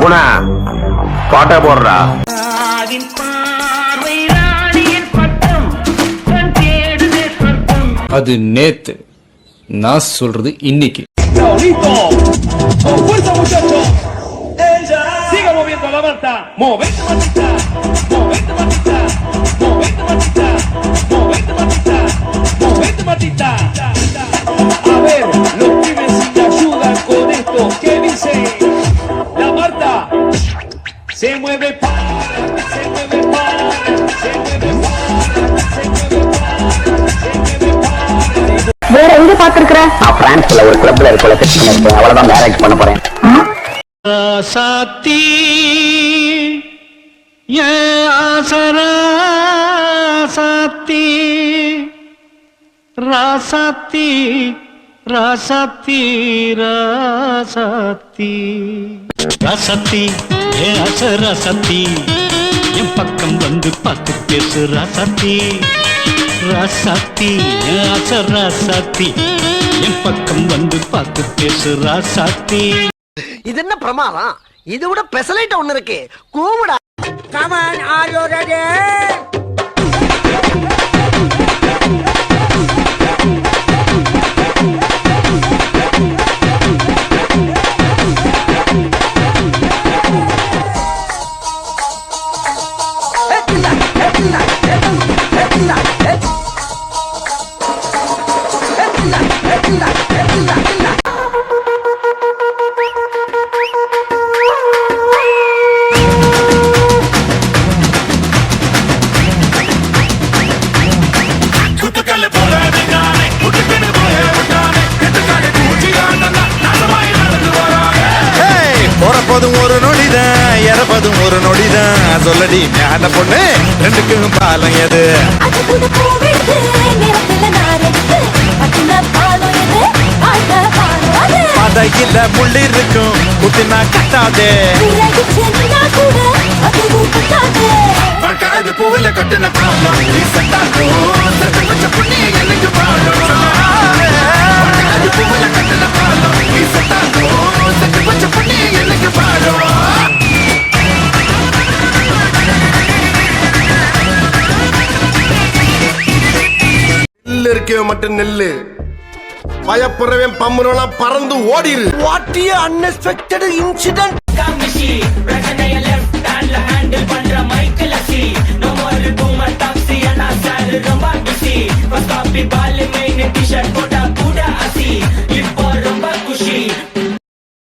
குணா பாட்டை போடுறா. அது நேத்து, நான் சொல்றது இன்னைக்கு. Siga moviendo la manta, movete matita, movete matita, movete matita, movete matita, movete matita. A ver, los pibes si te ayudan con esto, ¿qué dice? La Marta se mueve para, se mueve para, se mueve para, se mueve para, se mueve para. வேற எங்க பாத்துருக்கற? நான் பிரான்ஸ்ல ஒரு கிளப்ல இருக்கல set பண்ணிருக்கேன். அவ்வளவுதான் marriage பண்ண போறேன். ராசாத்தி ஏ ஆசரா சாத்தி ராசாத்தி ராசாத்தி ராசாத்தி ராசாத்தி ஏ ஆசரா சாத்தி என் பக்கம் வந்து பார்த்து பேசு ராசாத்தி ராசாத்தி ஏ ஆசரா சாத்தி என் பக்கம் வந்து பார்த்து பேசு ராசாத்தி. இது என்ன பிரமாதம்? இது விட பெசலைட் ஒண்ணு இருக்கு. கூவுடா. Come on, are you ready? போறப்போதும் ஒரு நொடிதான், இறப்பதும் ஒரு நொடிதான். சொல்லடி ஞான பொண்ணு, ரெண்டுக்கும் பாலம் எது? பதையில முள்ளி இருக்கும், குத்தினா கட்டாதே. பூவில கட்டின இருக்கவே மட்டும் நெல்லு பயப்படுறவன் பம்புறவெல்லாம் பறந்து ஓடிரு. What a unexpected incident. ரொம்ப பிஸி. ஃபர்ஸ்ட் காப்பி பால் மெயின் டி-ஷர்ட் போட்டா கூட அசி. இப்போ